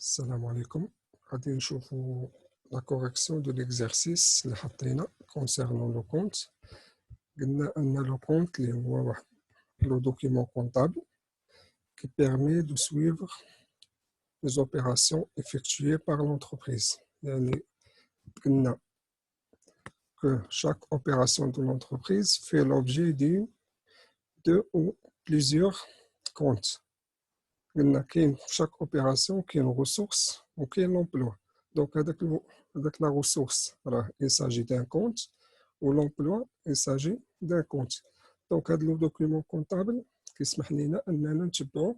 السلام عليكم. غادي نشوفوا لا كوريكسيون دو ليكزارسيس اللي حطينا كونسيرنون لو كونت. قلنا ان لو كونت اللي هو واحد لو دوكيمون كونطابل qui permet de suivre les opérations effectuées par l'entreprise. يعني قلنا que chaque opération de l'entreprise fait l'objet d'une, deux ou plusieurs comptes. قلنا كاين في chaque opération كاين ressource و كاين l'emploi. Donc avec la ressource, il s'agit d'un compte ou l'emploi, il s'agit d'un compte. Donc هذا le document comptable كيسمح لنا اننا نتبعوا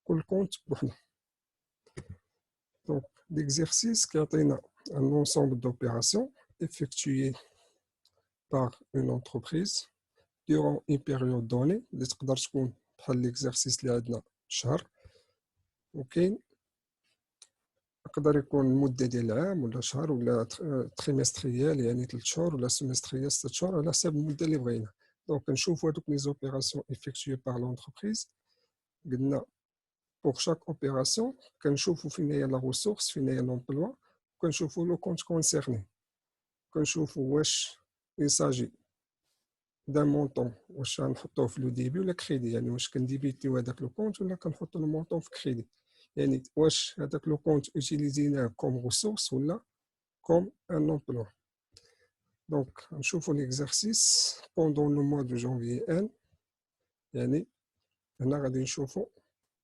كل compte بوحده. Donc l'exercice كيعطينا un ensemble d'opérations effectuées par une entreprise durant une période donnée اللي تقدر تكون بحال l'exercice اللي عندنا شهر، وكاين يقدر يكون المدة ديال عام ولا شهر ولا تريمستريال يعني 3 شهور ولا سيمستريال 6 شهور على حسب المدة اللي بغينا. دونك نشوفوا هذوك لي زوبيراسيون effectuées par l'entreprise. قلنا pour chaque opération كنشوفوا فين هي لا ressource فين هي l'emploi وكنشوفوا لو كونت كونسيرني، كنشوفوا واش il s'agit d'un montant واش غنحطوه في لو ديبي ولا كريدي، يعني واش كنديبيتيو هذاك لو كونت ولا كنحطوا المونطون في كريدي، يعني واش هذاك لو كونت اوتيليزيناه كوم ريسورس ولا كوم ان امبلوا. دونك نشوفوا ليكزارسيس بوندون لو موا دو جانفيي ان، يعني هنا غادي نشوفوا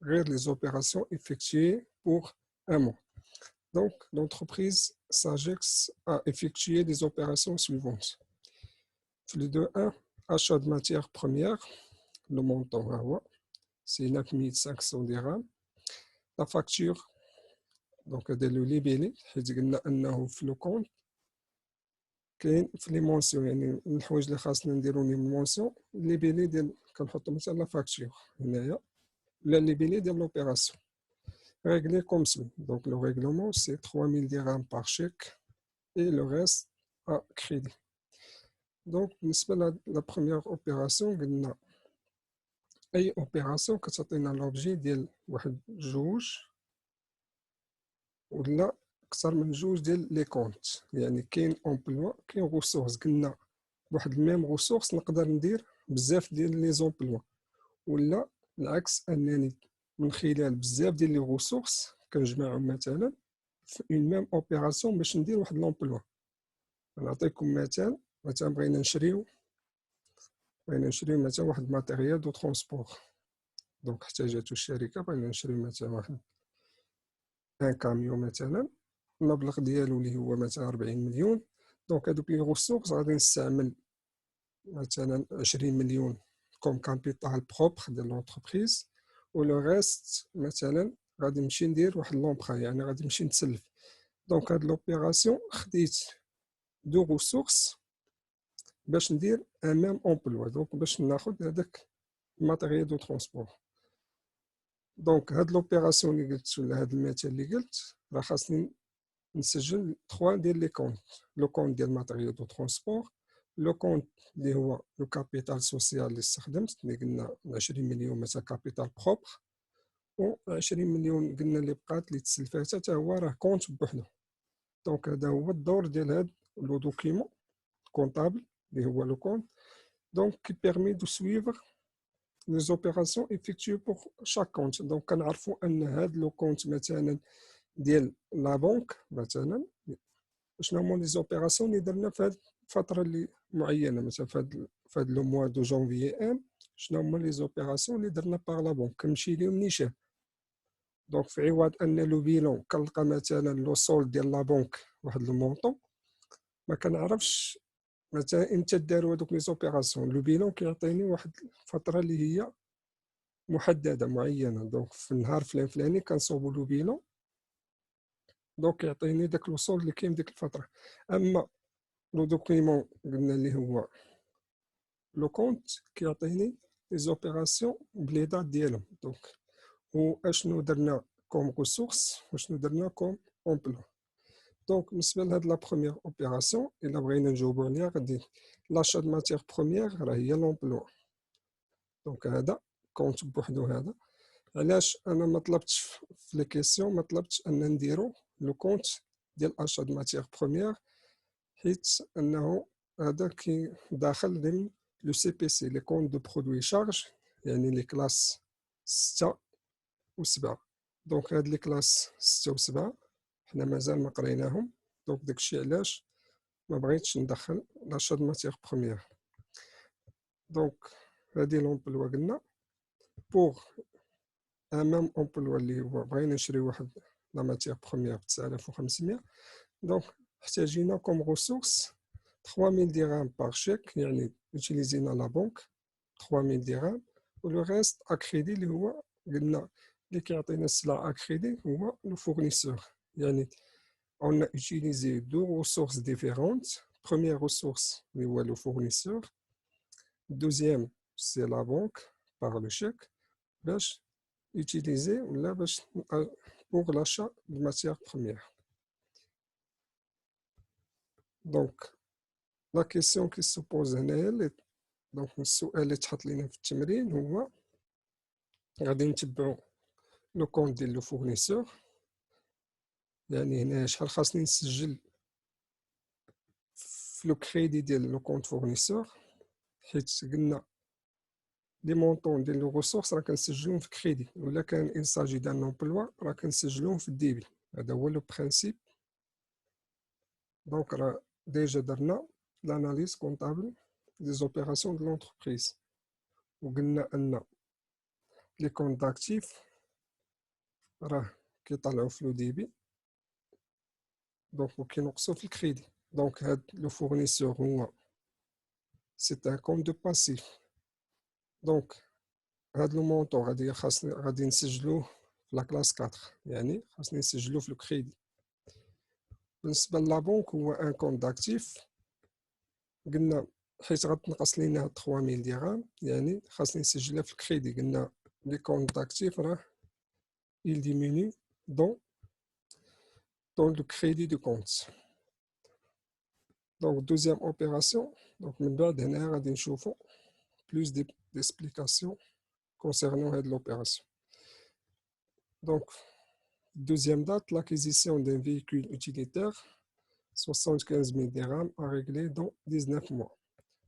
غير لي زوبيراسيون effectuées pour un mois. Donc l'entreprise Sagex a effectué des opérations suivantes. Le 2.1, achat de matières premières, le montant c'est 9500 dirhams. La facture, donc هذا لو ليبيلي حيت قلنا انه في لو كونت كاين في لي مونسيون، يعني من الحوايج اللي خاصنا نديرو لهم مونسيون ليبيلي ديال كنحطو مثلا لا فاكتور هنايا ولا ليبيلي ديال لوبيراسيون réglé comme suit. Donc le règlement c'est 3000 dirhams par chèque et le reste à crédit. Donc la première opération قلنا اي اوبيراسيون كتعطينا لوبجي ديال واحد جوج ولا اكثر من جوج ديال لي كونت، يعني كاين امبلوا كاين ريسورس. قلنا بواحد الميم ريسورس نقدر ندير بزاف ديال لي زومبلوا، ولا العكس انني من خلال بزاف ديال لي ريسورس كنجمعهم مثلا في اون ميم اوبيراسيون باش ندير واحد لومبلوا. نعطيكم مثلا بغينا نشريو مثلا واحد ماتيريال دو ترونسبور، دونك احتاجته الشركه، بغينا نشريو مثلا واحد ان كاميون مثلا المبلغ ديالو اللي هو مثلا 40 مليون. دونك هادوك لي ريسورس غادي نستعمل مثلا 20 مليون كوم كابيتال بروبر ديال لونتربريز، و لو ريست مثلا غادي نمشي ندير واحد لومبرا، يعني غادي نمشي نتسلف. دونك هاد لوبيراسيون خديت دو ريسورس باش ندير ان ميم امبلوا، دونك باش ناخد هذاك الماتيريال دو ترونسبور. دونك هاد لوبيراسيون اللي قلت ولا هاد المثال اللي قلت راه خاصني نسجل 3 ديال لي كونت، لو كونت ديال ماتيريال دو ترونسبور، لو كونت اللي هو لو كابيتال سوسيال اللي استخدمت اللي قلنا 20 مليون مثلا كابيتال بروبر، و 20 مليون قلنا اللي بقات اللي تسلفات حتى هو راه كونت بوحدو. دونك هذا هو الدور ديال هاد لو دوكيمون كونطابل اللي هو لو كونت، دونك كي بيرمي دو سويفر les opérations effectuées pour chaque compte. Donc كنعرفوا ان هاد لو كونت مثلا ديال لا بنك مثلا شنو هما لي زوبيراسيون اللي درنا في هاد الفتره اللي معينه، مثلا في هاد لو موا دو جانفيي ان شنو هما لي زوبيراسيون اللي درنا باغ لا بنك كنمشي ليهم نيشان. دونك في عوض ان لو بيلون كنلقى مثلا لو سول ديال لا بنك واحد المونطون ما كنعرفش مثلا امتى داروا هذوك لي زوبيراسيون، لو بيلون كيعطيني واحد الفتره اللي هي محدده معينه. دونك في النهار فلاني كنصوبوا لو بيلون، دونك يعطيني داك الوصول اللي كاين ديك الفتره. اما لو دوكيمون قلنا اللي هو لو كونت كيعطيني لي زوبيراسيون بلي دات ديالهم، دونك واشنو درنا كوم ريسورس واشنو درنا كوم امبلوا. دونك بالنسبه لهاد لا بروميير اوبيراسيون الا بغينا نجاوبوا عليها غادي لاشا د ماتيير بروميير راه هي لومبلوا، دونك هذا كونت بوحدو هذا. علاش انا ما طلبتش في لي كيسيون، ما طلبتش ان نديرو لو كونت ديال اشا دو ماتيير بروميير، حيت انه هذا كي داخل ضمن لو سي بي سي لي كونت دو برودوي شارج، يعني لي كلاس 6 و7. دونك هاد لي كلاس 6 و7 حنا مازال ما قريناهم، دونك داكشي علاش ما بغيتش ندخل لاشا دو ماتيير بروميير. دونك هادي لومبلوا قلنا بوغ ان ميم امبلوا اللي هو بغينا نشري واحد لا ماتيير بروميير ب 9500. دونك احتاجينا كوم ريسورس 3000 درهم باغ شيك، يعني يوتيليزينا لا بنك 3000 درهم، ولو ريست ا كريدي اللي هو قلنا اللي كيعطينا السلعه ا كريدي هو لو فورنيسور. يعني on a utilisé deux ressources différentes. Première ressource, le fournisseur. Deuxième, c'est la banque par le chèque. باش utiliser ولا باش pour l'achat de matières premières. Donc, la question qui se pose هنايا، donc السؤال اللي تحط لينا في التمرين هو غادي نتبعو لو كونت ديال لو فورنيسور. يعني هنا شحال خاصني نسجل في لو كريدي ديال لو كونت فورنيسور، حيت قلنا لي مونطون ديال لو ريسورس راه كنسجلوهم في كريدي، ولا كان il s'agit d'un emploi راه كنسجلوهم في الديبي. هذا هو لو برينسيپ. دونك راه ديجا درنا l'analyse comptable des opérations de l'entreprise، وقلنا ان لي كونت داكتيف راه كيطلعوا في لو ديبي دونك وكينقصوا في الكريدي. دونك هاد لو فورنيسور هو سي ان كونت دو باسيف. دونك هاد لو مونطون غادي نسجلوه في لا كلاس 4، يعني خاصني نسجلوه في الكريدي. بالنسبه لا بنك هو ان كونت داكتيف، قلنا حيت غتنقص لينا هاد 3000 درهم يعني خاصني نسجلها في الكريدي. قلنا لي كونت داكتيف راه il diminue dans le crédit de compte. Donc deuxième opération. Donc من بعد هنا غادي نشوفو plus d'explications concernant l'opération. Donc deuxième date, l'acquisition d'un véhicule utilitaire, 75 000 dirhams à régler dans 19 mois.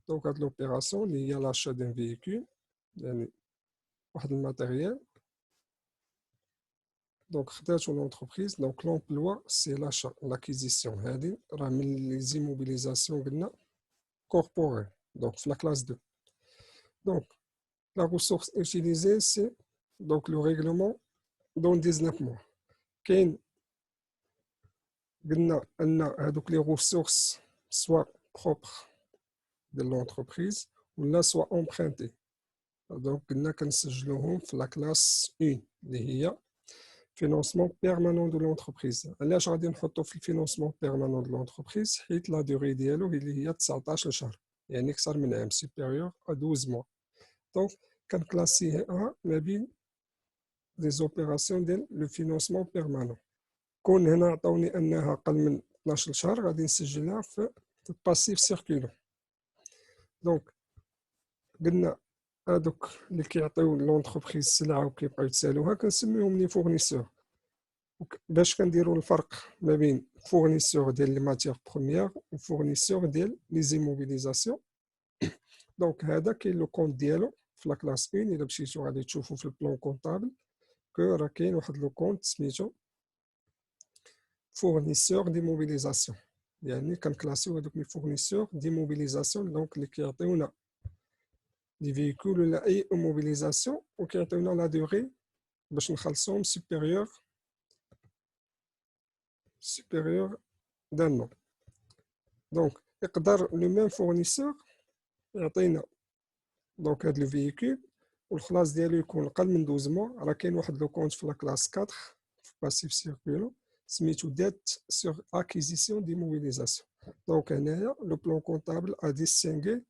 Donc l'opération il y a l'achat d'un véhicule, يعني واحد الماتيريال. Donc خداتو l'entreprise. Donc l'emploi c'est l'achat, l'acquisition. هذه راه من les immobilisations قلنا corporelles. Donc في la classe 2. Donc la ressource utilisée c'est donc le règlement dans 19 mois. كاين قلنا ان هذوك لي ressources soit propres de l'entreprise ولا soit empruntées. Donc قلنا كنسجلوهم في la classe 1 اللي هي financement permanent de l'entreprise. علاش غادي نحطو في financement permanent de l'entreprise؟ حيت لا دوغي ديالو اللي هي 19 شهر، يعني اكثر من عام، supérieur à 12 mois. Donc كنكلاسيها ما بين les opérations ديال le financement permanent. كون هنا عطاوني انها اقل من 12 شهر غادي نسجلها في الباسيف سيركولون. دونك قلنا هادوك اللي كيعطيو لونتربريز السلعه وكيبقاو يتسالوها كنسميوهم لي فورنيسور. باش كنديروا الفرق ما بين فورنيسور ديال لي ماتيير بروميير وفورنيسور ديال لي زيموبيليزاسيون. دونك هذا كاين لو كونت ديالو في لا كلاس 1. الا مشيتو غادي تشوفوا في البلان كونطابل كو راه كاين واحد لو كونت سميتو فورنيسور ديموبيليزاسيون، يعني كنكلاسيو هذوك لي فورنيسور ديموبيليزاسيون. دونك اللي كيعطيونا لي فيكول ولا اي موبيليزاسيون وكيعطيونا لا دوغي باش نخلصوهم supérieur d'un an. دونك يقدر لو ميم فورنيسور يعطينا دونك هاد لو فيكول والخلاص ديالو يكون اقل من 12 موا. راه كاين واحد لو كونت في لا كلاس 4 في باسيف سيركولون سميتو ديت سور اكيزيسيون ديموبيليزاسيون. دونك هنايا لو بلان كونطابل ا ديستينغي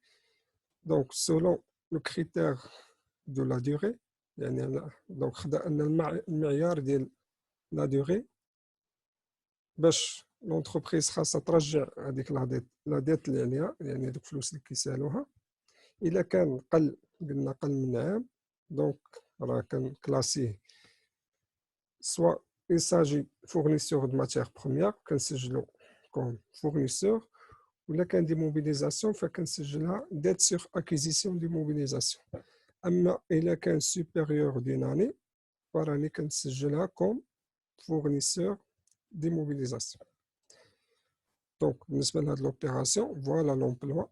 دونك سولون لو كريتير دو لا دوغي، يعني دونك خدا ان المعيار ديال لا دوغي باش لونتربريز خاصها ترجع هذيك لا ديت اللي عليها، يعني هذوك الفلوس اللي كيسالوها. الا كان قل قلنا قل من عام دونك راه كنكلاسيه soit il s'agit fournisseur de matières premières كنسجلو comme fournisseur ولا كان دي موبيليزاسيون فكنسجلها dette sur acquisition de mobilisation. اما الا كان supérieur d'une année فراني كنسجلها comme fournisseur des mobilisations. Donc بالنسبه لهاد l'opération, voilà l'emploi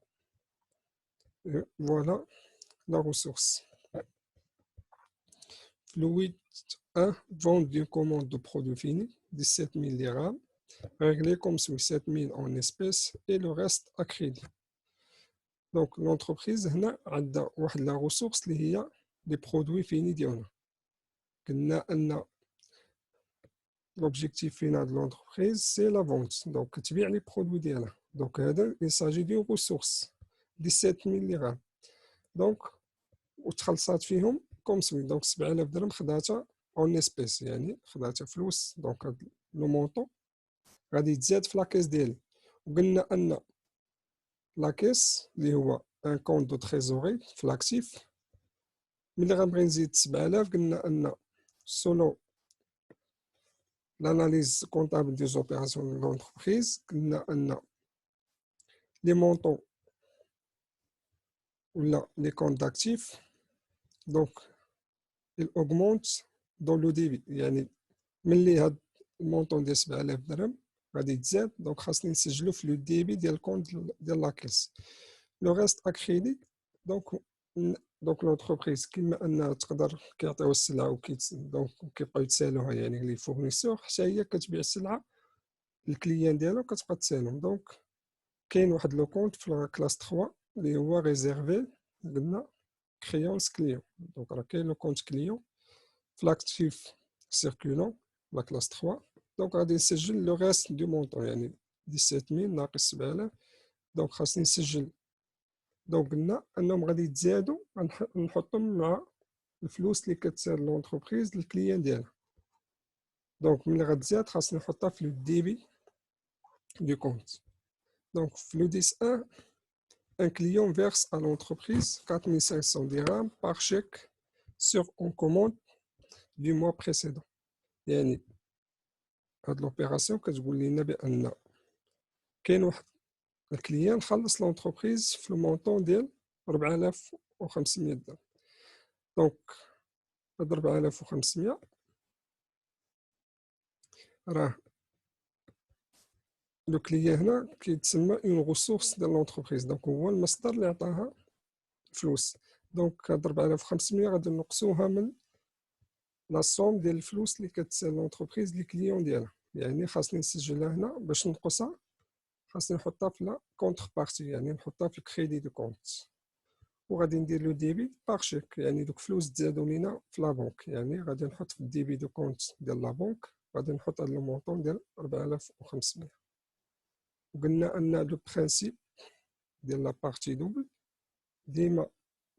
et voilà la ressource. Fluide 1, vente d'une commande de produit fini, 17 000 dirhams, réglé comme suit, 7 000 en espèces et le reste à crédit. Donc l'entreprise هنا عندها واحد la ressource اللي هي les produits finis ديالنا. قلنا أن l'objectif final de l'entreprise c'est la vente. Donc كتبيع les produits ديالها. Donc هذا il s'agit d'une ressource 17 000 dirhams. Donc وتخلصات فيهم كوم سوي. دونك 7000 درهم خداتها اون اسبيس يعني خداتها فلوس. دونك هاد لو مونطون غادي يتزاد في لاكيس ديالي. وقلنا ان لاكيس اللي هو ان كونط دو تريزوري في لاكتيف ملي غنبغي نزيد 7000 قلنا ان سولو l'analyse comptable des opérations de l'entreprise قلنا ان لي مونطون ولا لي كونط داكتيف دونك il augmente dans le débit. يعني ملي هاد المونطون ديال 7000 درهم غادي يتزاد دونك خاصني نسجلو في لو ديبي ديال الكونت ديال لاكيس. لو ريست اكريدي دونك لونتربريز كيما انها تقدر كيعطيو السلعه دونك كيبقاو يتسالوها يعني لي فورنيسور حتى هي كتبيع السلعه الكليان ديالو كتبقى تسالهم. دونك كاين واحد لو كونت في كلاس 3 اللي هو ريزيرفي قلنا créance client. Donc, le compte client, l'actif circulant, la classe 3. Donc, on a le reste du montant, 17 000, ناقص 7000. Donc, خاصني نسجل. Donc, قلنا أنهم غادي يتزادوا نحطهم مع الفلوس اللي كتسال لونتربريز للكليان ديالها. دونك ملي غتزاد خاصني نحطها في لو ديبي دو كونت. دونك في لو 10 un client verse à l'entreprise 4 500 dirhams par chèque sur une commande du mois précédent. يعني هاد l'opération كتقول لنا بأن كاين واحد الكليان خلص لونتربريز في المونطون ديال 4500 درهم. دونك هاد 4500 راه لو كليان هنا كيتسمى اون ريسورس ديال لونتربريز. دونك هو المصدر اللي عطاها فلوس. دونك هاد 4500 غادي نقصوها من لا سوم ديال الفلوس اللي كتسال لونتربريز لي كليون ديالها. يعني خاصني نسجلها هنا باش نقصها خاصني نحطها في لا كونتر بارتي يعني نحطها في الكريدي دو كونت. وغادي ندير لو ديبي باغ شيك يعني دوك فلوس تزادوا لينا في لا بنك. يعني غادي نحط في الديبي دو كونت ديال لا بنك غادي نحط هاد لو مونطون ديال 4500. وقلنا ان لو برينسيپ ديال لا بارتي دوبل ديما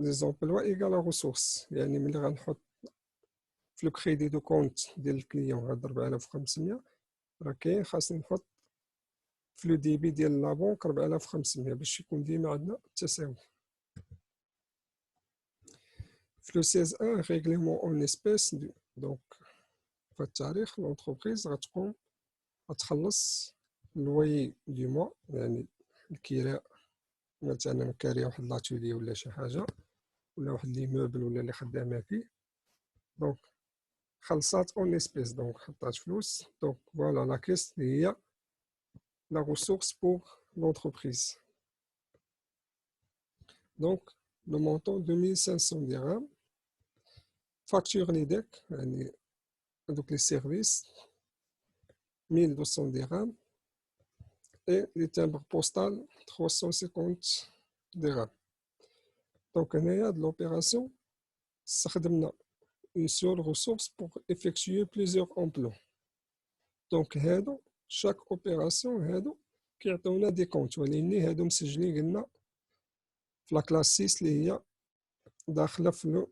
لي زومبلوا ايكال لا ريسورس. يعني ملي غنحط في لو كريدي دو كونت ديال الكليون هاد 4500 راه كاين خاصني نحط في لو ديبي ديال لا بنك 4500 باش يكون ديما عندنا التساوي. في لو 16 ريغليمون اون اسبيس. دونك في التاريخ لونتربريز غتقوم غتخلص لوي دو موا يعني الكراء. مثلا كاريه واحد لاتولي ولا شي حاجه ولا واحد لي موبل ولا اللي خدامه فيه. دونك خلصات اون اسبيس دونك حطات فلوس. دونك فوالا لا كيس هي la ressource pour l'entreprise. Donc, le montant de 1500 dirhams, facture l'IDEC, donc les services, 1200 dirhams, et les timbres postales, 350 dirhams. Donc, on a de l'opération, une seule ressource pour effectuer plusieurs emplois. Donc, chaque opération, كيعطيونا دي كونت ولكن هادو مسجلين قلنا في لا كلاس 6 اللي هي داخله في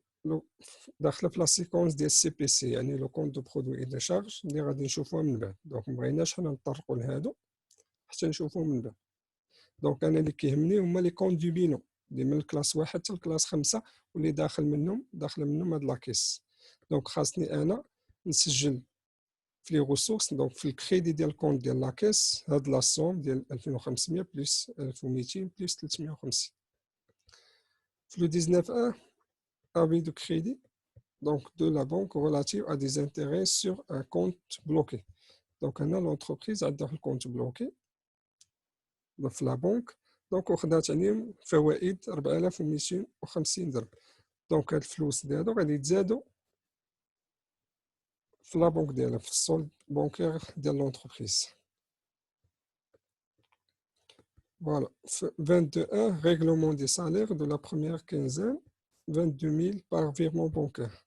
داخله في لا سيكونس ديال السي بي سي يعني لو كونت دو برودوي اي دو شارج اللي غادي نشوفوها من بعد. دونك مبغيناش حنا نطرقوا لهادو حتى نشوفوهم من بعد. دونك انا اللي كيهمني هما لي كونت دو بيلون اللي من الكلاس 1 حتى الكلاس 5 واللي داخل منهم هاد لاكيس. دونك خاصني انا نسجل في لي ريسورس، دونك في الكريدي ديال الكونت ديال لاكيس هاد لا سوم ديال 2500 بلس 1200 بلس 350. في لو 19 avis de crédit donc de la banque relative à des intérêts sur un compte bloqué. Donc هنا l'entreprise عندها الكونت بلوكي في لا بنك، دونك وخدات عليهم فوائد 4250 درهم. دونك هاد الفلوس ديالو غادي يتزادوا في لا بنك ديالها في السولد بونكير ديال لونتربريز. Voilà. 22.1 règlement des salaires de la première quinzaine 22 000 par virement bancaire.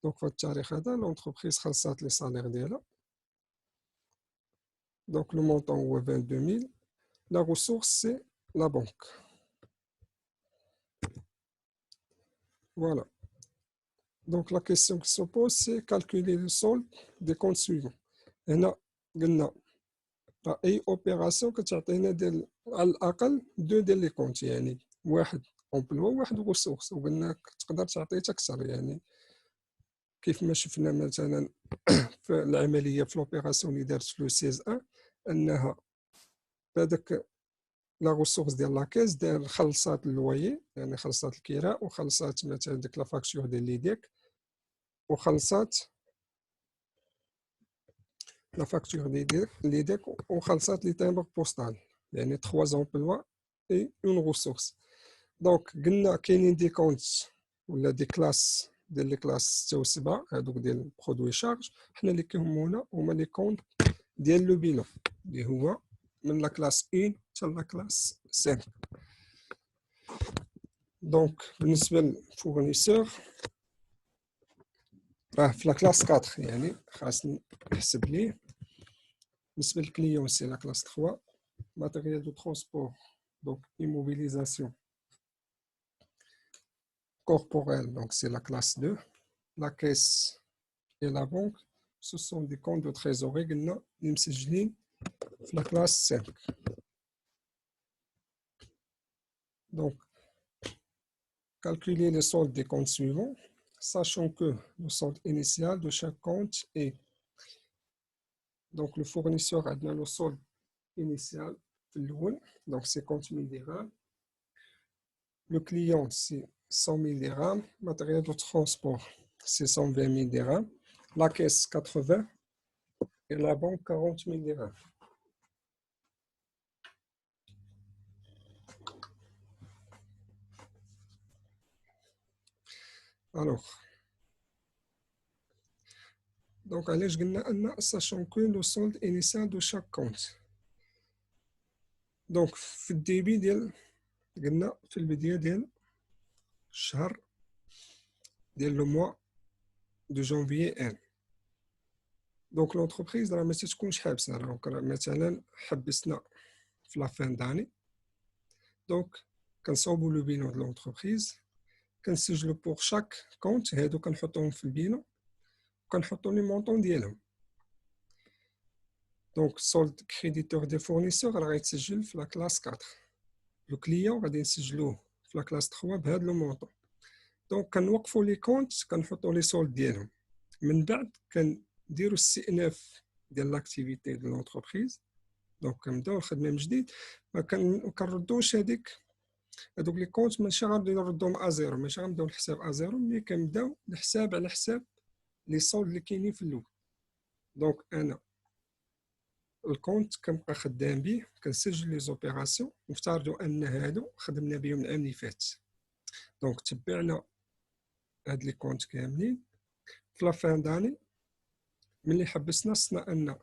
Donc في التاريخ هذا l'entreprise خلصات لي صالير ديالها. Donc le montant هو 22 000. La ressource c'est la banque. Voilà. Donc la question qui se pose c'est calculer le solde des comptes suivants. هنا قلنا اي اوبيراسيون كتعطينا ديال على الاقل دو ديال لي كونت، يعني واحد امبلوا وواحد ريسورس، وقلنا تقدر تعطي اكثر، يعني كيف ما شفنا مثلا في العمليه في لوبيراسيون اللي دارت في لو 16 انها بهذاك لا ريسورس ديال لاكيز دار خلصات اللويي، يعني خلصات الكراء وخلصات مثلا ديك لا فاكتور ديال ليديك وخلصات لا فاكتور ليديك وخلصات لي تيمبر بوستال، يعني 3 زومبلوا اي اون ريسورس. دونك قلنا كاينين دي كونت ولا دي كلاس ديال لي كلاس 6 و 7 هذوك ديال برودوي شارج، حنا اللي كيهمونا هما لي كونت ديال لو بيلون اللي هو من لا كلاس 1 حتى لا كلاس 5. دونك بالنسبه للفورنيسور راه في لا كلاس 4، يعني خاصني نحسب ليه. بالنسبه للكليون سي لا كلاس 3 matériel de transport, donc immobilisation corporelle, donc c'est la classe 2. La caisse et la banque, ce sont des comptes de trésorerie qui la classe 5. Donc, calculer le solde des comptes suivants, sachant que le solde initial de chaque compte est. Donc, le fournisseur a donné le solde initial, donc 50 000 dirhams. Le client, c'est 100 000 dirhams. Matériel de transport, c'est 120 000 dirhams. La caisse, 80. Et la banque, 40 000 dirhams. Alors, donc, allez, je gagne, sachant que le solde initial de chaque compte. Donc, في الديبي ديال قلنا في البداية ديال الشهر ديال لو موا دو جانفيي ان. دونك لونتربريز راه ما تكونش حابسه، راه مثلا حبسنا في لا فان داني، دونك كنصاوبوا لو بينون د لونتربريز، كنسجلوا بوغ شاك كونت هادو كنحطوهم في البينون وكنحطوا لي مونطون ديالهم. دونك سولد كريديتور دي فورنيسور راه غيتسجل في لا كلاس 4، لو كليون غادي نسجلوه في لا كلاس 3 بهاد لو مونطون. دونك كنوقفوا لي كونت كنحطوا لي سولد ديالهم، من بعد كنديروا الاستئناف ديال لاكتيفيتي ديال لونتربريز، دونك كنبداو الخدمه من جديد. ما كنردوش هادوك لي كونت، ماشي غنبداو نردوهم ازيرو، ماشي غنبداو الحساب ازيرو، ملي كنبداو الحساب على حساب لي سولد اللي كاينين في الاول. دونك انا الكونت كنبقى خدام به، كنسجل لي زوبيراسيون، نفترضوا ان هادو خدمنا بهم العام اللي فات. دونك تبعنا هاد لي كونت كاملين في لا فان داني، ملي حبسنا صنا ان ها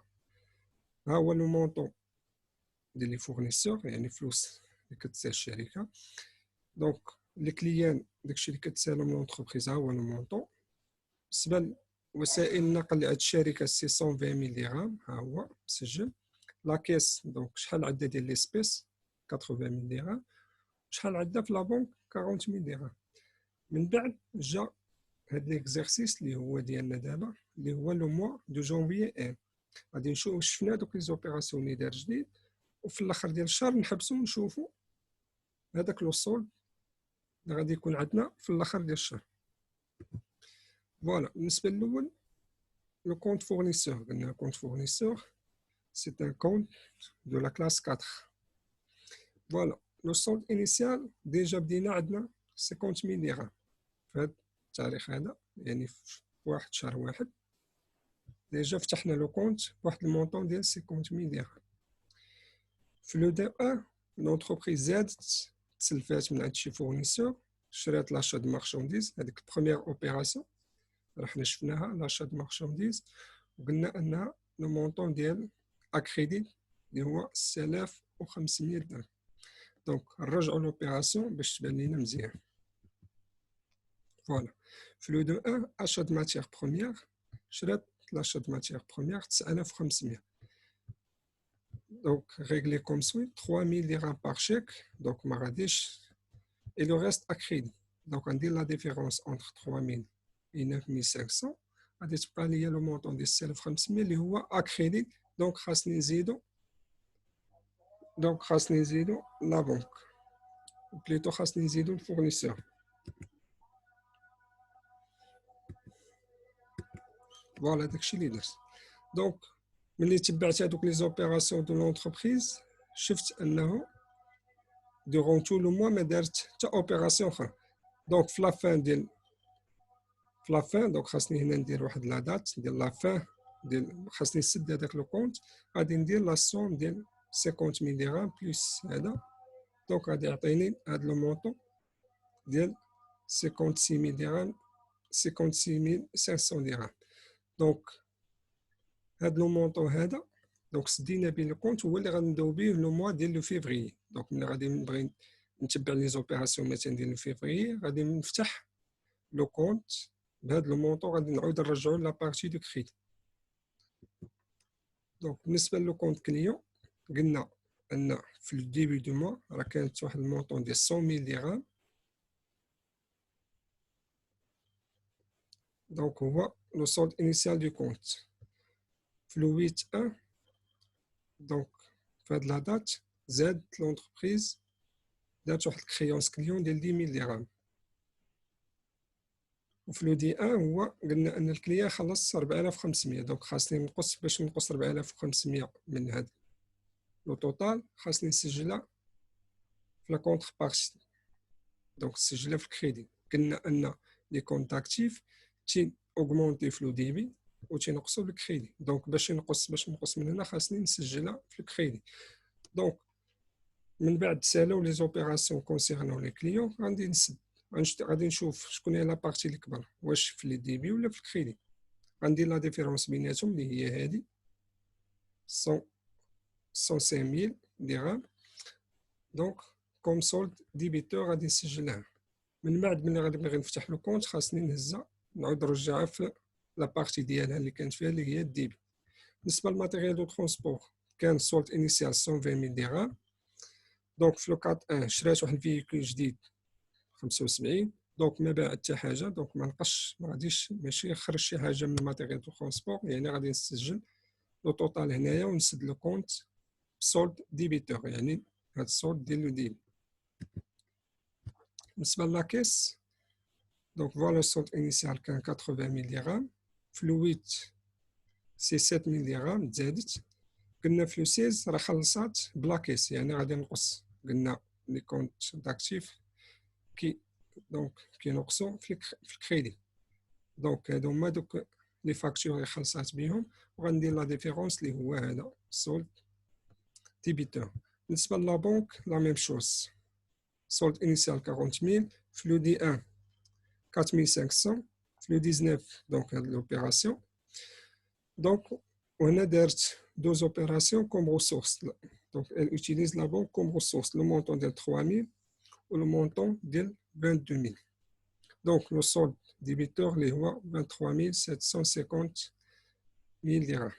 هو لو مونطون ديال لي فورنيسور، يعني فلوس اللي كتسال الشركه. دونك لي كليان داكشي اللي كتسالهم لونتربريز ها هو لو مونطون. بالنسبه لوسائل النقل لهاد الشركه سي 120 000 درهم، ها هو مسجل. لا كيس دونك شحال عندها ديال ليسبيس 80 000 درهم، شحال عندها في لا بنك 40 000 درهم. من بعد جا هاد ليكزارسيس اللي هو ديالنا دابا، اللي هو لو موا دو جانفيي ان. غادي نشوف شفنا دوك لي زوبيراسيون اللي دار جديد، وفي الاخر ديال الشهر نحبسو ونشوفو هذاك لو سولد اللي غادي يكون عندنا في الاخر ديال الشهر. فوالا بالنسبه للاول لو كونت فورنيسور. قلنا لو كونت فورنيسور سي ان كونت دو لا كلاس 4. فوالا لو سولد انيسيال ديجا بدينا عندنا 50000 درهم في هذا التاريخ هذا، يعني في واحد شهر واحد ديجا فتحنا لو كونت بواحد المونطون ديال 50000 درهم. في لو دي 1 لونتربريز زادت تسلفات من عند شي فورنيسور، شرات لاشا دو مارشانديز. هذيك البروميير اوبيراسيون رحنا شفناها لاشا دو مارشانديز، وقلنا انها لو مونطون ديال اكريديت اللي هو 6500 درهم. دونك نرجعوا لوبيراسيون باش تبان لينا مزيان. فوالا في لو دو 1 اشا دو ماتيير بروميير، شرات لاشا دو ماتيير بروميير 9500. دونك ريغلي كوم سوي 3000 درهم بار شيك، دونك ما غاديش et le reste à crédit. Donc on dit la différence entre 3000 et 9500 غادي تبقى ليا لو مونطون ديال 6500 اللي هو à crédit. دونك خاصني نزيدو لا بنك، بليتو خاصني نزيدو الفورنيسور. فوالا داكشي اللي درت. دونك ملي تبعت هادوك لي زوبيراسيون دو لونتربريز شفت انه durant tout le mois ما دارت حتى اوبيراسيون اخرى. دونك في لافان دونك خاصني هنا ندير واحد لا دات ديال لافان ديال، خاصني نسد هذاك لو كونت، غادي ندير لا سوم ديال 50000 درهم بلس هذا. دونك غادي يعطيني هاد لو مونطون ديال 56000 درهم 56500 درهم. دونك هاد لو مونطون هذا دونك سدينا بين الكونت هو اللي غنبداو به لو موا ديال لو فيفري. دونك ملي غادي نبغي نتبع لي زوبيراسيون مثلا ديال لو فيفري غادي نفتح لو كونت بهاد لو مونطون، غادي نعاود نرجعو لا بارتي دو كريدي. دونك بالنسبه لو كونت كليون قلنا ان في الديبي دو موا راه كانت واحد المونطون ديال 100000 درهم. دونك هو لو سولد انيسيال دو كونت في لو 8 دونك في هاد لا دات زادت لونتربريز دارت واحد الكريونس كليون ديال 10000 درهم. وفي لو دي 1 هو قلنا ان الكليان خلص 4500. دونك خاصني نقص، باش نقص 4500 من هاد لو توتال خاصني نسجلها في لا كونتر بارتي. دونك نسجلها في الكريدي. قلنا ان لي كونت اكتيف تي اوغمونتي في لو ديبي و تينقصوا بالكريدي. دونك باش نقص من هنا خاصني نسجلها في الكريدي. دونك من بعد سالاو لي زوبيراسيون كونسيرنون لي كليون غادي نسد، غادي نشوف شكون هي لا بارتي اللي كبر، واش في لي ديبي ولا في الكريدي. غندير لا ديفيرونس بيناتهم اللي هي هادي 105000 درهم. دونك كوم سولد ديبيتور غادي نسجلها. من بعد ملي غادي نبغي نفتح لو كونت خاصني نهزها نعاود نرجعها في لا بارتي ديالها اللي كانت فيها اللي هي الديبي. بالنسبه للماتيريال دو ترونسبور كان سولد انيسيال 120000 درهم. دونك في لو كات 1 شريت واحد الفيكول جديد 75. دونك ما باع حتى حاجه. دونك ما نقصش، ما غاديش ماشي نخرج شي حاجه من الماتيريال دو ترونسبور، يعني غادي نسجل لو توتال هنايا ونسد لو كونت سولد ديبيتور، يعني هاد السولد ديال لو ديبي. بالنسبه لاكيس دونك فوالا السولد انيسيال كان 80000 درهم. في لو 8 سي 7000 درهم تزادت. قلنا في لو 16 راه خلصات بلاكيس، يعني غادي نقص. قلنا لي كونت داكتيف دونك كينقصوا في الكريدي. دونك هادو هما دوك لي فاكتور اللي خلصات بهم، وغندير لا ديفيرونس اللي هو هذا سولد ديبيتور. بالنسبه لا بنك لا ميم شوز، سولد انيسيال 40000. في لو دي 1 4500. في لو 19 دونك هاد لوبيراسيون. دونك وهنا دارت دوز اوبيراسيون كوم ريسورس. دونك elle utilise la banque comme ressource, le montant ديال 3000 و le montant ديال 22000. دونك لو سولد ديبيتور اللي هو 23750 درهم.